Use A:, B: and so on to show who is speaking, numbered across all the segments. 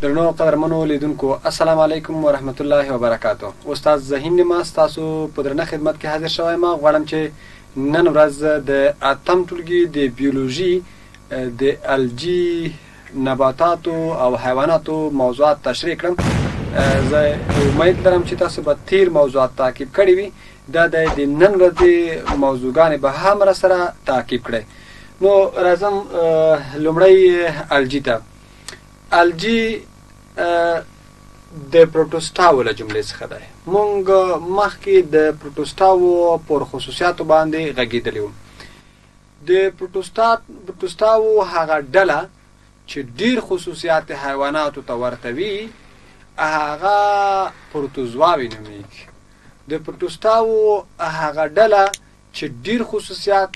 A: درنو قدرمنو لیدونکو السلام علیکم ورحمت الله وبرکاتو. استاد زهین نیمه ستاسو په درنه خدمت کې حاضر شوی ما. غواړم چې نن ورځ د اتم ټولګي د بیولوژي د الجی نباتاتو او حیواناتو موضوعات تشریح کړم. زه امید لرم چې تاسو به تیر موضوعات تعقیب کړي وي. دا د نن ورځې موضوعګانې به هم را سره تعقیب کړئ. نو راځم لومړی الجی ته. الجی د پروټوسټاو له جملې څخه دی. مونږ مخکې د پروټوسټاو پر خصوصیاتو باندې غږېدلي وو. د پروټوسټاو هغه ډله چې ډېر خصوصیات حیواناتو ته ورته وي هغه پروټوزواوې نومیږي. د پروټوسټاو هغه ډله چې ډېر خصوصیات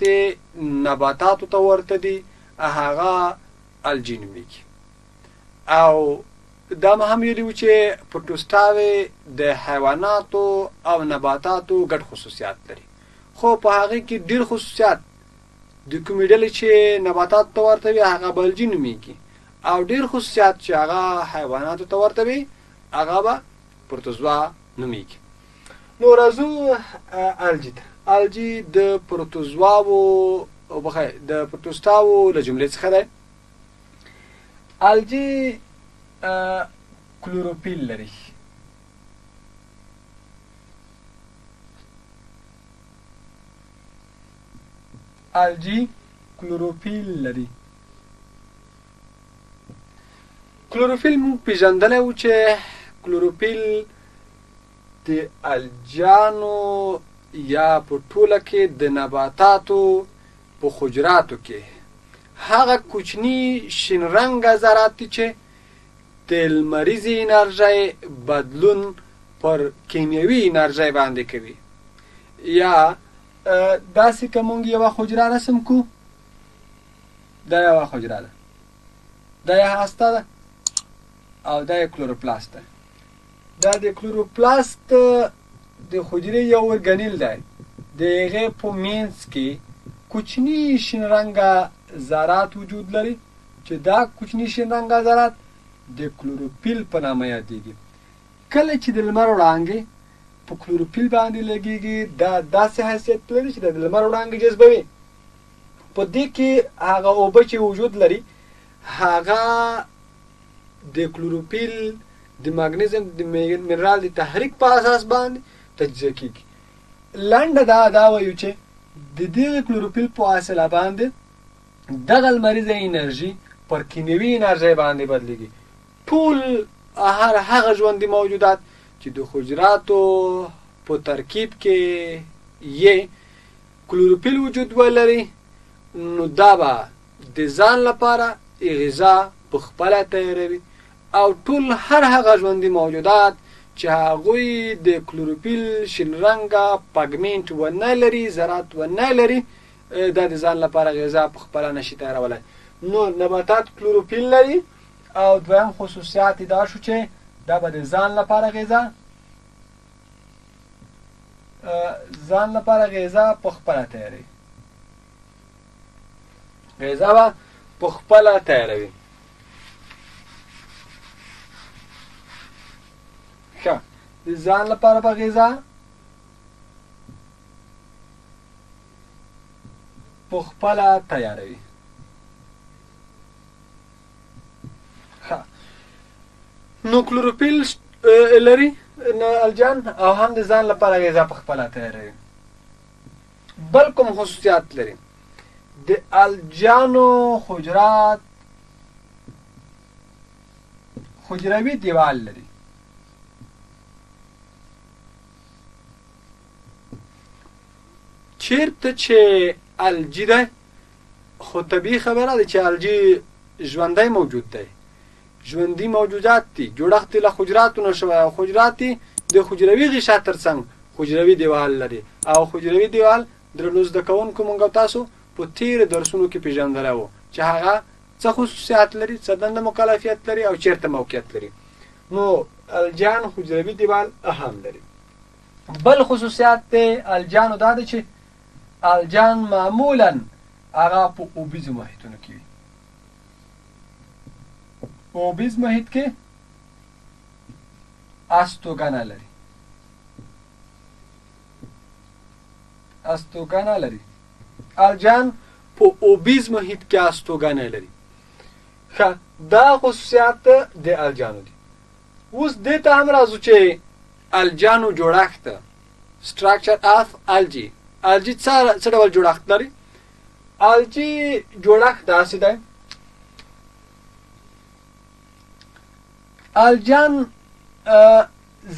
A: نباتاتو ته ورته دي هغه الجی نومیږي. او دا ما هم ویلي وو چې پروټوسټاوې د حیواناتو او نباتاتو ګډ خصوصیات لري، خو په هغې کې ډېر خصوصیات د کومې ډلې چې نباتاتو ته ورته وي هغه به الجی نومیږي، او ډېر خصوصیات چې هغه حیواناتو ته ورته وي هغه به پروټوزوا نومیږي. نو راځو الجی ته. الجی د پروټوزواو د پروټوسټاو له جملې څخه دی. الجی کلوروفیل لري. الجی کلوروفیل لري. کلوروفیل مونږ پېژندلی وو چې کلوروفیل د الجیانو یا په ټوله کې د نباتاتو په حجراتو کې هغه کوچني شین رنګه ذرات دي چې د لمریزې انرژۍ بدلون پر کیمیاوي انرژۍ باندې کوي. یا داسې که مونږ یوه حجره رسم کو، دا یوه حجره ده، دا یې هسته ده او دا یې کلوروپلاست ده. دا د کلوروپلاست د حجرې یو ارګانیل دی. د هغې په منځ کې کوچني شین رنګه ذرات وجود لري چې دا کوچني شین رنګه ذرات د کلوروفیل په نامه یادېږي. کله چې د لمر وړانګې په کلوروفیل باندې لګېږي دا داسې حیثیت لري چې د لمر وړانګې جذبوي. په دې کې هغه اوبه چې وجود لري هغه د کلوروفیل د مګنیزم د منرال د تحریک په اساس باندې تجزیه کېږي. لنډه دا وایو چې د دغه کلوروفیل په وسیله باندې دغه لمریزه انرژي پر کیمیاوي انرژۍ باندې بدلېږي. ټول هغه ژوندي موجودات چې د حجراتو په ترکیب کې یې کلوروفیل وجود ولري نو دا به د ځان لپاره غذا په خپله تیاروي، او ټول هغه ژوندي موجودات چې هغوی د کلوروفیل شین رنګه پګمنټ ونه لري، ذرات ونه لري، دا د ځان لپاره غذا په خپله نشي تیارولی. نو نباتات کلوروفیل لري او دویم خصوصیات دا شو چې دا به د ځان لپاره غذا په خپله تیاروي. غذا به په خپله تیاروي. ښه، د ځان لپاره به غذا په خپله تیاروي. نو کلوروفیل لري الجان او هم د ځان لپاره غذا په خپله تیاروي. بل کوم خصوصیات لري؟ د الجانو حجرات حجروي دیوال لري. چیرته چې الجی ده خو طبیعي خبره ده چې الجی ژوندی موجود دی، ژوندي موجودات دي، جوړښت له حجراتو نه شوی او حجرات د حجروي غشا تر څنګ حجروي دیوال لري. او حجروي دیوال درنو زده کوونکو مونږ او تاسو په تیرو درسونو کې پېژندلی وو چې هغه څه خصوصیات لري، څه دنده مکلفیت لري او چیرته موقعیت لري. نو الجان حجروي دیوال اهم لري. بل خصوصیات د الجانو دا ده چې الجان معمولا هغه په اوبیزو محیطونو کې وي. په اوبیز محیط کې استوګنه لري. استوګنه لري. الجان په اوبیز محیط کې استوګنه لري. ښه دا خصوصیات د الجانو دي. اوس دې ته هم راځو چې الجانو جوړښت structure of algae. الجی څه ډول جوړښت لري؟ الجی جوړښت داسې دی. الجان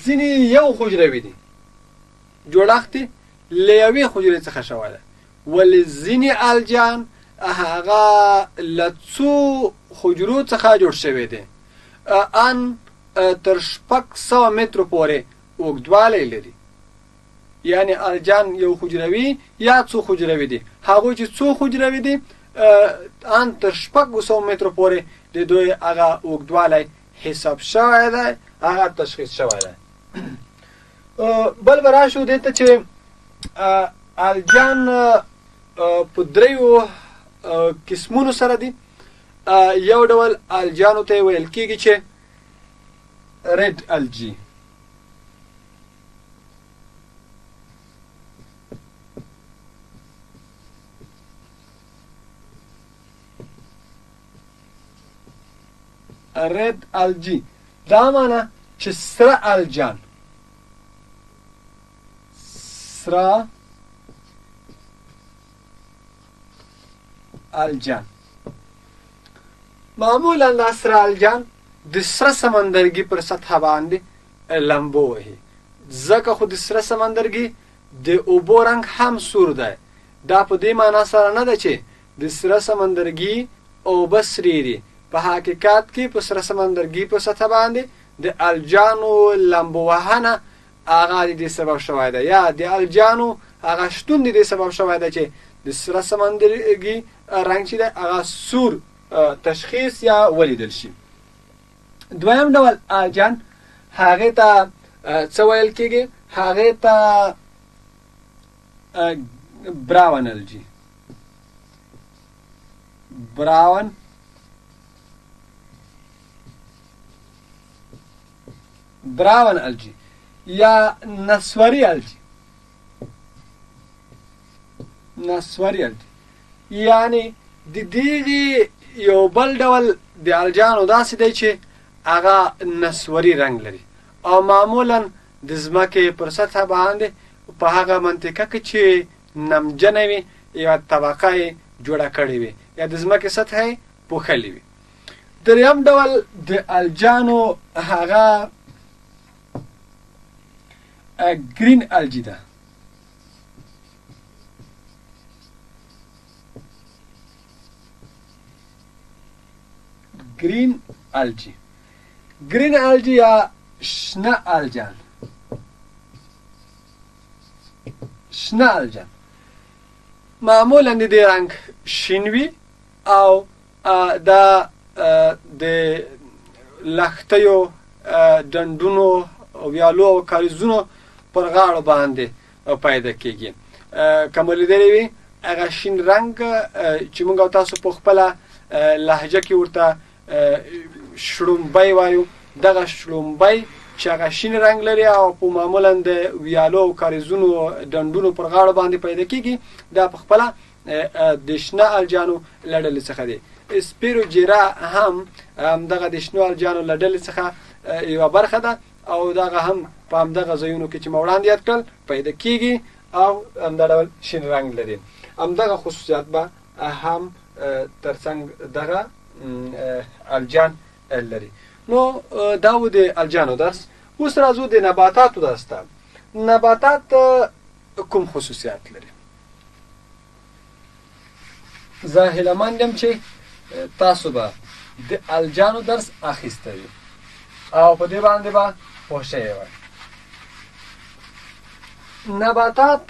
A: ځینې یو حجروي دي. جوړښت یې له یوې حجرې څخه شوی دی. ولې ځینې الجان هغه له څو حجرو څخه جوړ شوی دی. ان تر 600 مترو پورې اوږدوالی لري. یعنی الجان یو حجروي یا څو حجروي دي. هغوی چې څو حجروي دي ان تر 600 مترو پورې د دوی هغه اوږدوالی حساب شوی دی، هغه تشخیص شوی دی. بل به راشو دې ته چې الجان په دریو قسمونو سره دي. یو ډول الجانو ته ویل کېږي چې red algae. red algae دا معنی چې سره الجان. سره الجان معمولا دا سره الجان د سره سمندرګي پر سطح باندې لمبو وهي. ځکه خو د سره سمندرګي د اوبو رنګ هم سور دی. دا په دې معنا سره نه ده چې د سره سمندرګي اوبه سرې دي. په حقیقت کې په سره سمندرګي په سطح باندې د الجانو لمبو وهنه هغه د دې سبب شوی دی، یا د الجانو هغه شتون د دې سبب شوی دی چې د سره سمندرګي رنګ چې دی هغه سور تشخیص یا ولیدل شي. دویم ډول الجان هغې ته څه ویل کېږي؟ هغې ته براون الجی. براون الجی یا نسواری الجی. نسواری الجی یعنی د دې یو بل ډول د الجانو داسې دی چې هغه نسواري رنګ لري او معمولا د ځمکې پر سطح باندې په هغه منطقه کې چې نمجنه وي یوه طبقه یې جوړه کړې وي یا د ځمکې سطح یې پوښلې وي. دریم ډول د الجانو هغه گرین الجی ده. گرین الجی. گرین الجی یا شنه الجان. شنه الجان معمولا د دې رنګ شین وي او دا د لښتیو ډنډونو او ویالو او کاریزونو پر غاړو باندې پیدا کېږي. که مو لیدلی وي هغه شین رنګ چې موږ او تاسو په خپله لهجه کې ورته شړومبی وایو، دغه شړومبی چې هغه شین رنګ لري او په معمولا د ویالو او کاریزونو ډنډونو پر غاړو باندې پیدا کېږي، دا په خپله د شنه الجانو له ډلې څخه دی. سپیروجیرا هم دغه د شنو الجانو له ډلې څخه یوه برخه ده او دغه هم په همدغه ځایونو کې چې ما وړاندې یاد کړل پیدا کېږي او همدا ډول شین رنګ لري. همدغه خصوصیات به هم تر څنګ دغه الجان لري. نو دا و د الجانو درس. اوس راځو د نباتاتو درس ته. نباتات کوم خصوصیات لري؟ زه هیلهمند یم چې تاسو به د الجانو درس اخیستی وي او په دې باندې به پوه شوي وئ. نباتات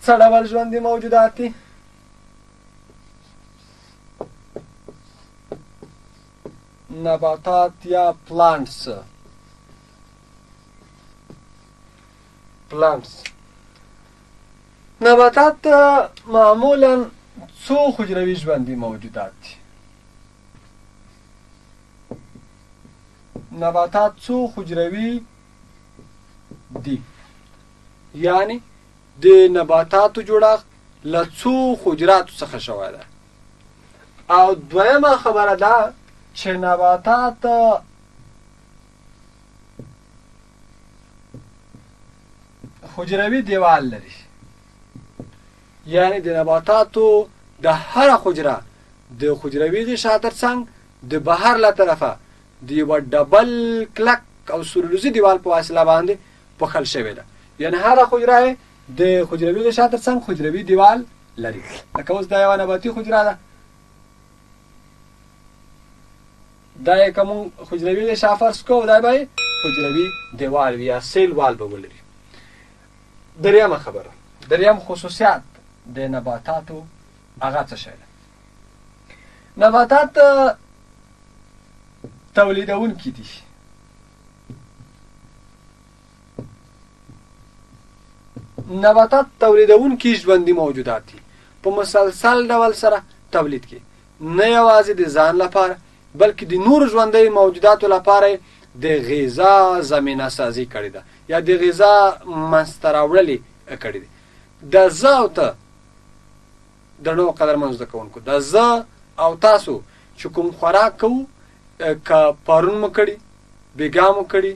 A: څه ډول ژوندي موجودات دي؟ نباتات یا پلانټس. نباتات معمولا څو حجروي ژوندي موجودات دي. نباتات څو حجروي دي، یعنی د نباتاتو جوړښت له څو حجراتو څخه شوی ده. او دویمه خبره ده چې نباتات حجروي دیوال لري، یعنی د نباتاتو د هره حجره د حجروي غشا ترڅنګ د بهر له طرفه د یوه ډبل کلک او سلولوزي دیوال په واسطه باندې پوښل شوې ده. یعنی هره حجره د حجروي غشا ترڅنګ حجروي دیوال لري. لکه اوس دا یوه نباتي حجره ده، دا یې که مونږ حجروي غشا فرض کوو، دا به حجروي دیوال وي یا سیل وال به ولري. درېیمه خبره، درېیم خصوصیات د نباتاتو هغه څه شی ده؟ نباتات تولیدونکي دي. نباتات تولیدونکي ژوندي موجودات دي، په مسلسل ډول سره تولید کوي، نه یوازې د ځان لپاره بلکې د نورو ژوندي موجوداتو لپاره د غذا زمینه سازي کړې ده یا د غذا منځته راوړلې کړې ده. د زه او ته درنو قدرمنو زده کوونکو، د زه او تاسو چې کوم خوراک کوو، که پرون مو کړي، بېګا مو کړي،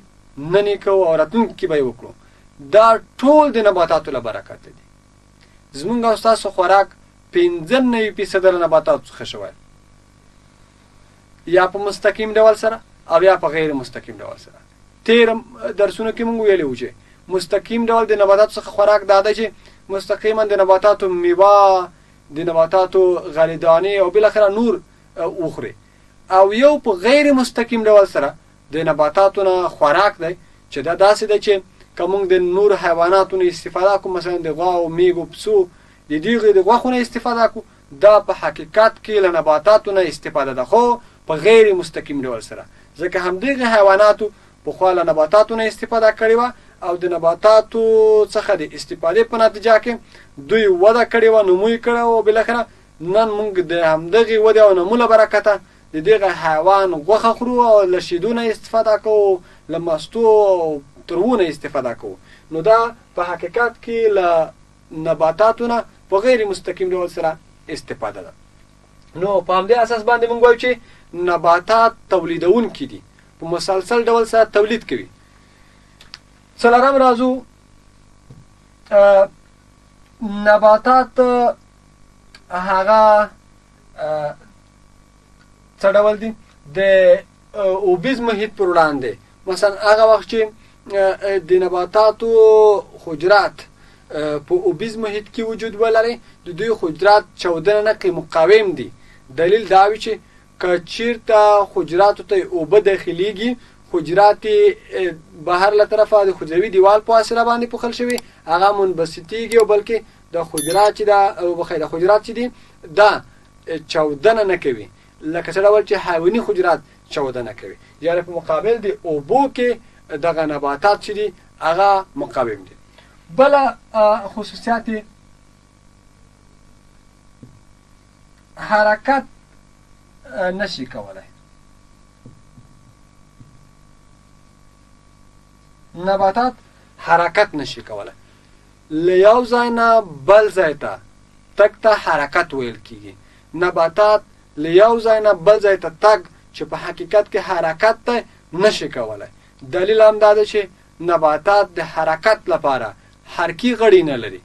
A: نن یې کوو او راتلونکي کې به یې وکړو، دا ټول د نباتاتو له برکته دي. زمونږ او ستاسو خوراک 95% له نباتاتو څخه شوی، یا په مستقیم ډول سره او یا په غیر مستقیم ډول سره. تیر درسونو کې مونږ ویلي وو چې مستقیم ډول د نباتاتو څخه خوراک دا ده چې مستقیما د نباتاتو میوه، د نباتاتو غلیدانې او بالاخره نور وخوري. او یو په غیر مستقیم ډول سره د نباتاتو نه خوراک دی چې دا داسې ده چې که مونږ د نور حیواناتو نه استفاده کوو، مثلا د غواو، میږو، پسو، د دغې د غوښو نه استفاده کوو، دا په حقیقت کې له نباتاتو نه استفاده ده، خو په غیر مستقیم ډول سره، ځکه همدغې حیواناتو پخوا له نباتاتو نه استفاده کړې وه او د نباتاتو څخه د استفادې په نتیجه کې دوی وده کړې وه، نمو یې کړی و. بالاخره نن موږ د همدغې ودې او نمو له برکته د دغه حیوان غوښه خورو او له شیدو نه استفاده کوو، له مستو او ترو نه استفاده کوو. نو دا په حقیقت کې له نباتاتو نه په غیر مستقیم ډول سره استفاده ده. نو په همدې اساس باندې موږ وایو چې نباتات تولیدونکي دي، په مسلسل ډول سره تولید کوي. څلورم راځو، نباتات هغه څه ډول دي؟ د اوبیز محیط پر وړاندې، مثلا هغه وخت چې د نباتاتو حجرات په اوبیز محیط کې وجود ولري، د دوی حجرات چاودنه نه کوي، مقاوم دي. دلیل دا وي چې که چیرته حجراتو ته اوبه داخلیږي، حجرات بهر له طرفه د حجروي دیوال په واسطه باندې پوښل شوي، هغه منبسطېږي او بلکې د حجرات چې دا د حجرات چې دي دا چاودنه نه کوي، لکه څه ډول چې حیواني حجرات چاودنه کوي. یعنې په مقابل د اوبو کې دغه نباتات چې دي هغه مقاوم دي. بله خصوصیات حرکت نشي کولی. نباتات حرکت نشي کولی، له یو ځای نه بل ځای ته تګ ته حرکت ویل کېږي. نباتات له یو ځای نه بل ځای ته تګ چې په حقیقت کې حرکت ته نشي کولی. دلیل هم دا ده چې نباتات د حرکت لپاره حرکي غړي نه لري.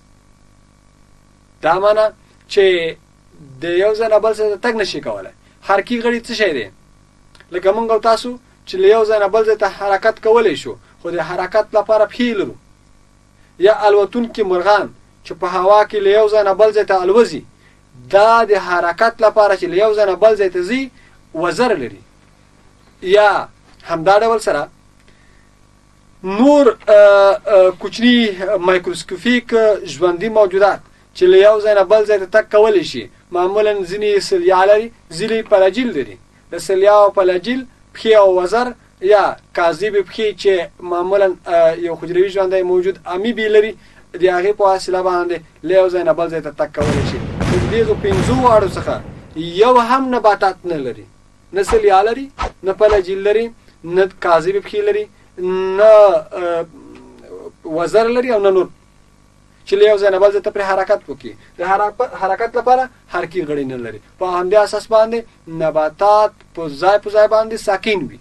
A: دا معنی چې د یو ځای نه بل ځای ته تګ نشي کولی. حرکي غړي څه شی دی؟ لکه موږ او تاسو چې له یو ځای نه بل ځای ته حرکت کولی شو، خو د حرکت لپاره پښې لرو. یا الوتونکي مرغان چې په هوا کې له یو ځای نه بل ځای ته الوځي، دا د حرکت لپاره چې له یو ځای نه بل ځای ته ځي وزر لري. یا همدا ډول سره نور کوچني مایکروسکوپیک ژوندي موجودات چې له یو ځای نه بل ځای ته تګ کولی شي، معمولا ځینې سلیا لري، ځینې فلاجیل لري. د سلیا او فلاجیل پښې او وزر یا کاذبې پښې چې معمولا یو حجروي ژوندی موجود امیبې لري، د هغې په وسیله باندې له یو ځای نه بل ځای ته تګ کولی شي. د دغو پنځو واړو څخه یو هم نباتات نه لري، نه سلیا لري، نه فلاجیل لري، نه کاذبې پښې لري، نه وزر لري او نه نور، چې له یو ځای نه بل ځای ته پرې حرکت وکړي. د حرکت لپاره حرکي غړي نه لري. په همدې اساس باندې نباتات په ځای باندې ساکن وي،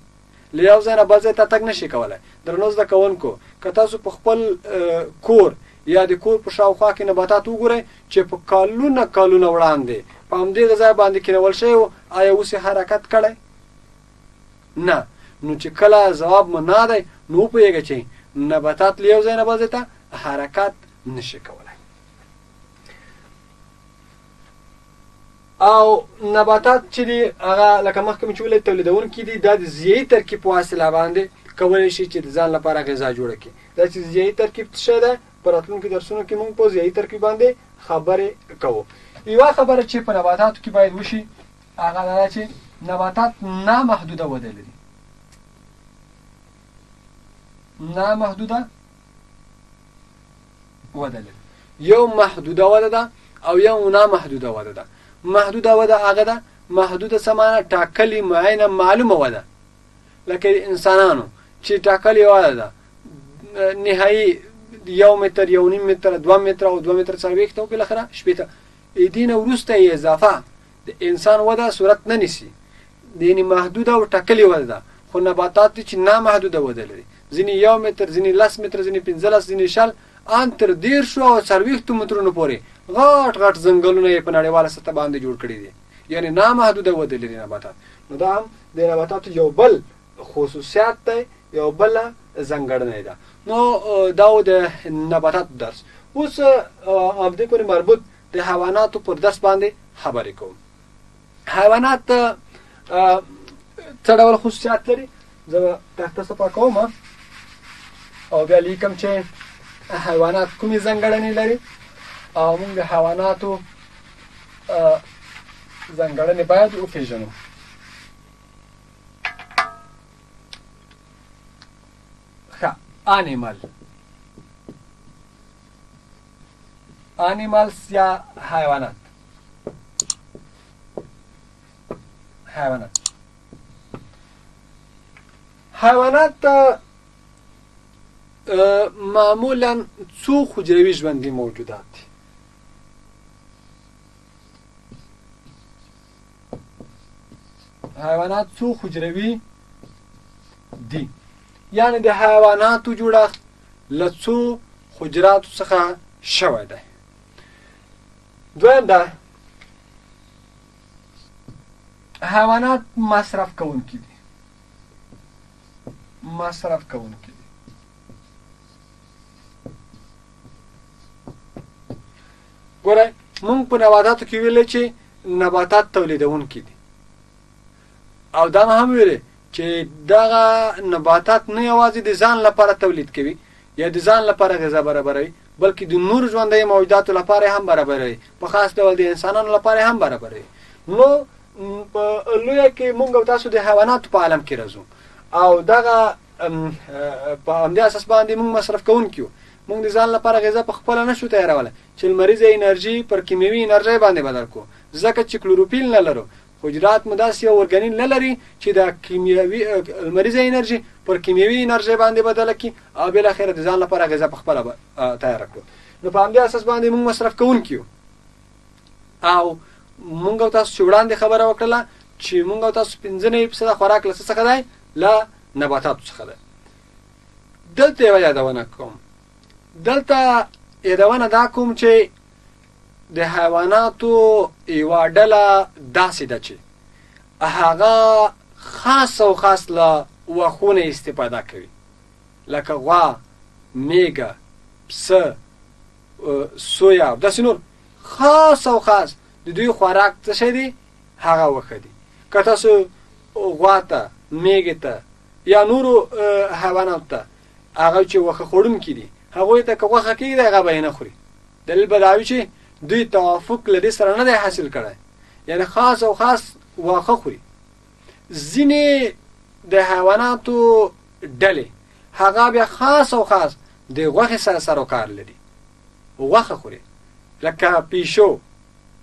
A: له یو ځای نه بل ځای ته تګ نشي کولی. درنو زده کوونکو، که تاسو په خپل کور یا د کور په شاوخوا کې نباتات وګورئ چې په کالونه وړاندې په همدې ځای باندې کېنول شوی و، آیا اوس یې حرکت کړی؟ نه. نو چې کله ځواب منع دی، نو وپوهېږه چې نباتات له یو ځای نه بل ځای ته حرکت نشي کولی. او نباتات چې دي هغه لکه مخکې مې چې ویلې تولیدونکي دي، دا د ضیایي ترکیب په وسیله باندې کولی شي چې د ځان لپاره غذا جوړه کړي. دا چې ضیایي ترکیب څه شی دی، په راتلونکي درسونو کې موږ په ضیایي ترکیب باندې خبرې کوو. یوه خبره چې په نباتاتو کې باید وشي هغه دا ده چې نباتات نامحدوده وده لري. نامحدوده وده لري. یو محدوده وده ده او یو نامحدوده وده ده. محدوده وده هغه ده، محدوده څه معنی؟ ټاکلې، معینه، معلومه وده. لکه انسانانو چې ټاکلې وده ده، نهایي 1 متر، 1.5 متر، 2 متر او 2 متر 40 او بالاخره 80. دین وروسته یې اضافه د انسان وده صورت نه نیسي. دیني محدوده او ټاکلې وده ده. خو نباتات دي چې نامحدوده وده لري، ځینې 1 متر، ځینې 10 متر، ځینې 15، ځینې 40 ان تر 10 او 40 مترونو پورې غټ ځنګلونه یې په نړیواله سطح باندې جوړ کړي دي، یعنی نامحدوده وده لري نباتات. نو دا هم د نباتاتو یو بل خصوصیات دی، یو بله ځانګړنه ده. نو دا و د نباتاتو درس. اوس همدې پورې مربوط د حیواناتو پر درس باندې خبرې کوم. حیوانات څه ډول خصوصیات لري؟ زه به تخته صفحه کوم او بیا لیکم چې حیوانات کومې ځانګړنې لري او موږ د حیواناتو ځانګړنې باید وپېژنو. animals یا حیوانات. حیوانات معمولا څو حجروي ژوندي موجودات دي. حیوانات څو حجروي دي، یعنی د حیواناتو جوړښت له څو حجراتو څخه شوی دی. دویم دا حیوانات مصرف کوونکي دي. ګورئ، موږ په نباتاتو کې ویلې چې نباتات تولیدونکي دي، او دا هم ویلې چې دغه نباتات نه یوازې د ځان لپاره تولید کوي یا د ځان لپاره غذا برابروي، بلکې د نور ژوندیو موجوداتو لپاره هم برابروي، په خاص ډول د انسانانو لپاره هم برابروي. نو په لویه کې موږ او تاسو د حیواناتو په عالم کې راځو او دغه په همدې اساس باندې موږ مصرف کوونکي یو. موږ د ځان لپاره غذا په خپله نشو تیارولی چې لمریزه انرژي پر کیمیاوي انرژۍ باندې بدل کړو، ځکه چې کلوروفیل نه لرو. حجرات مو داسې یو ارګانیل نه لري چې د کیمیاوي لمریزه انرژي پر کیمیاوي انرژۍ باندې بدله کړي او بالاخره د ځان لپاره غذا په خپله تیاره کړو. نو په همدې اساس باندې موږ مصرف کوونکي یو. او موږ او تاسو چې وړاندې خبره وکړله چې موږ او تاسو 95% خوراک له څه څخه دی؟ له نباتاتو څخه دی. دلته یوه یادونه کوم. دلته یادونه دا کوم چې د حیواناتو یوه ډله داسې ده چې هغه خاص او خاص له وښو نه استفاده کوي، لکه غوا، میږه، پسه، سویا او داسې نور. خاص او خاص د دوی خوراک څه شی دی؟ هغه وښه دي. که تاسو غوا ته، میږې ته یا نورو حیواناتو ته هغه چې وښه خوړونکي دي هغوی ته که غوښه کېږدي هغه به یې نه خوري. دلیل به دا وي چې دوی توافق له دې سره نه دی حاصل کړی، یعنی خاص او خاص واښه خوري. ځینې د حیواناتو ډلې هغه بیا خاص او خاص د غوښې سره سروکار لري، غوښه خوري، لکه پیشو،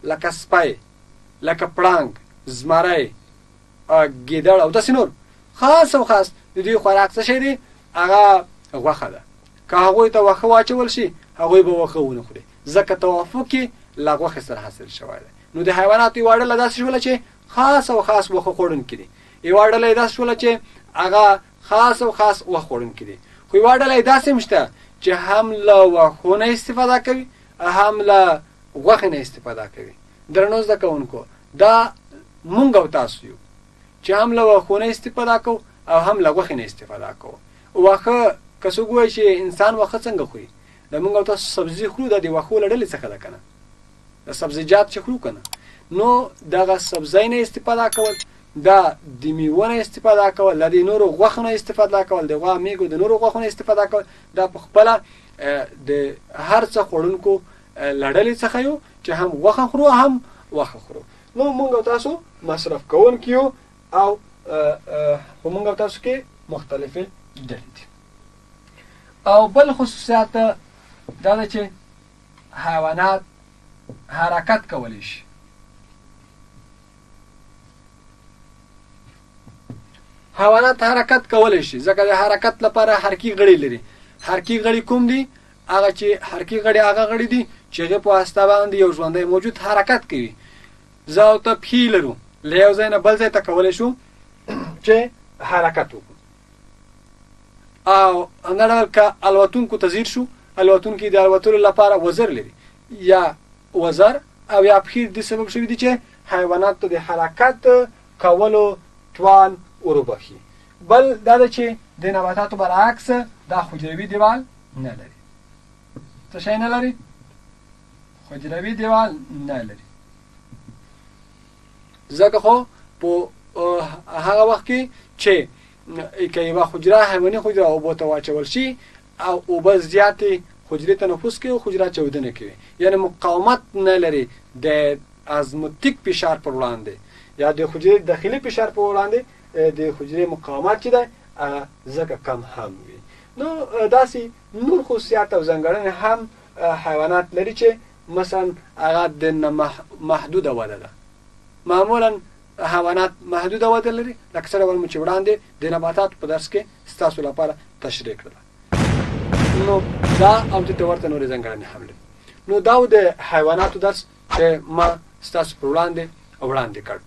A: لکه سپی، لکه پړانګ، زمری، ګیدړ او داسې نور. خاص او خاص د د دوی خوراک څه شی دی؟ هغه غوښه ده. که هغوی ته غوښه واچول شي هغوی به غوښه ونه خوري، ځکه توافق یې له غوښې سره حاصل شوی دی. نو د حیواناتو یوه ډله داسې شوله چې خاص او خاص غوښه خوړونکي دي، یوه ډله یې داسې شوله چې هغه خاص او خاص غوښه خوړونکي دي، خو یوه ډله یې داسې هم شته چې هم له غوښو نه استفاده کوي هم له غوښې نه استفاده کوي. درنو زده کوونکو، دا مونږ او تاسو یو چې هم له غوښو نه استفاده کوو او هم له غوښې نه استفاده کوو. غوښه که څوک ووایي چې انسان غوښه څنګه خوري، د مونږ او تاسو سبزي خورو، دا د غوښو له ډلې څخه ده که نه، د سبزیجات چې خورو که نه، نو دغه سبزی نه استفاده کول، دا د میوو نه استفاده کول، د نورو غوښو نه استفاده کول، د غوا میږو د نورو غوښو نه استفاده کول، دا په خپله د هر څه خوړونکو له ډلې څخه یو چې هم غوښه خورو هم غوښه خورو. نو مونږ او تاسو مصرف کوونکي یو او په مونږ او تاسو کې مختلفې ډلې دي. او بل خصوصیات دا ده چې حیوانات حرکت کولی شي. حیوانات حرکت کولی شي ځکه د حرکت لپاره حرکي غړي لري. حرکي غړي کوم دي؟ هغه چې حرکي غړي هغه غړي دي چې هغې په واسطه باندې یو ژوندی موجود حرکت کوي. زه او ته پښې لرو، له یو ځای نه بل ځای ته کولی شو چې حرکت وکړو. او همدا ډول که الوتونکو ته ځیر شو، الوتونکي د الوتلو لپاره وزر لري، یا وزر او یا پښې دې سبب شوي دي چې حیواناتو د حرکت کولو توان وروبخي. بل دا ده چې د نباتاتو برعکس دا حجروي دیوال نه لري. څه شی نه لري؟ حجروي دیوال نه لري. ځکه خو په هغه وخت کې چې که یوه حجره حیواني حجره اوبو ته واچول شي او اوبه زیاتې حجرې ته نفوذ کوي، حجره چاودنه کوي، یعنې مقاومت نه لري د ازموتیک فشار پر وړاندې یا د حجرې داخلي فشار پر وړاندې د حجرې مقاومت چې دی هغه ځکه کم هم وي. نو داسې نور خصوصیات او ځانګړنې هم حیوانات لري چې مثلا هغه د محدوده وده ده. معمولا حیوانات محدوده وده لري، لکه څه ډول مو چې وړاندې د نباتاتو په درس کې ستاسو لپاره تشریح کړله. نو دا او دې ته ورته نورې ځانګړنې هم لري. نو دا و د حیواناتو درس چې ما ستاسو پر وړاندې کړ.